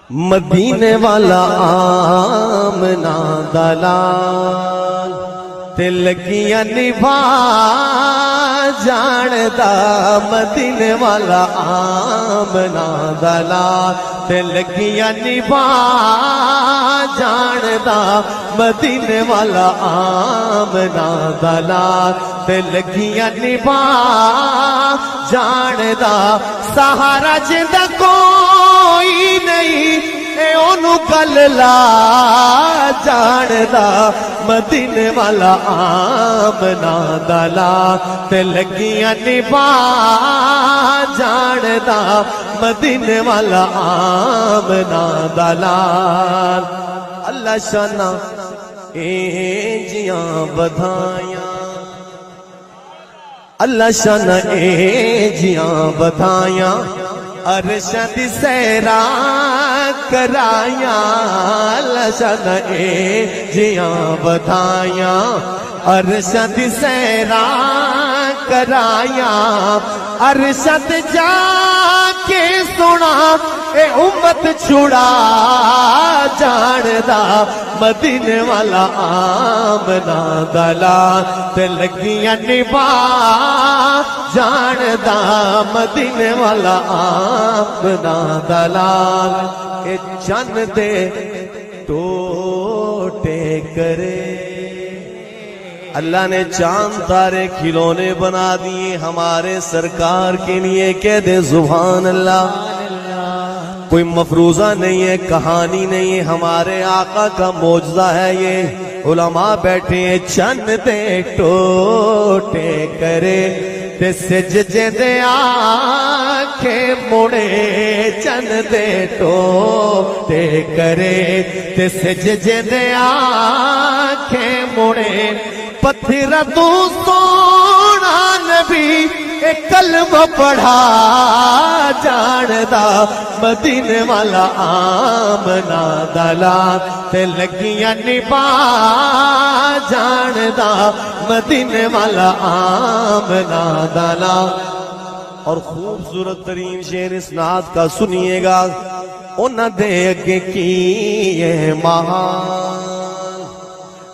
مدینے والا آمنا دلال تے لگیاں نبھا جاندا مدینے والا آمنا دلال تے لگیاں نبھا جاندا مدینے والا آمنا دلال تے لگیاں نبھا جاندا سہارا جندا کوئی نہیں اے اونوں گل لا جاندا مدینے والا آمنا دلال تے لگیاں نبھا جاندا مدینے والا آمنا دلال اللہ شانہ جیاں بدھائیاں اللہ شانہ جیاں بدھائیاں عرشاں دی سیرا کرائیاں اللہ شانہ جیاں بدھائیاں عرشاں دی سیرا کرائیاں عرشاں تے جا کے سنا اے امت چھڑا جاندا مدینے والا آمنا دلال تے لگیاں نبھا جاندا مدینے والا آمنا دلال اے چن دے ٹوٹے کرے اللہ نے چاند تارے کھلونے بنا دیے ہمارے سرکار کے لیے کہہ دے سبحان اللہ کوئی مفروضہ نہیں ہے کہانی نہیں ہے ہمارے آقا کا معجزہ ہے یہ علماء بیٹھے ہیں چند دے ٹوٹے کرے تے سجدے دے آنکھیں مڑے چند دے ٹوٹے کرے تے سجدے دے آنکھیں مڑے پتھر تو سونا نبی ایک کلمہ پڑھا جاندا مدینے والا آمنا دلال تے لگیاں نبھا جاندا مدینے والا آمنا دلال اور خوبصورت ترین شعر اس نعت کا سنیے گا انہاں دے اگے کیے مہان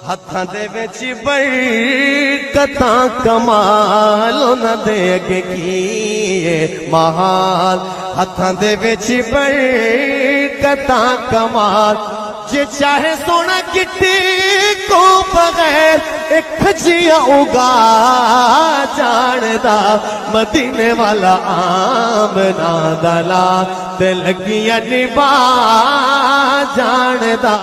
ہتھاں دے وچ برکتاں کمال انہاں دے اگے کیے محال ہتھاں دے وچ برکتاں کمال جے چاہے سونا کٹی کو بغیر ایک کھجیاں اگا جاندا مدینے والا آمنا دلال تے لگیاں نبھا جاندا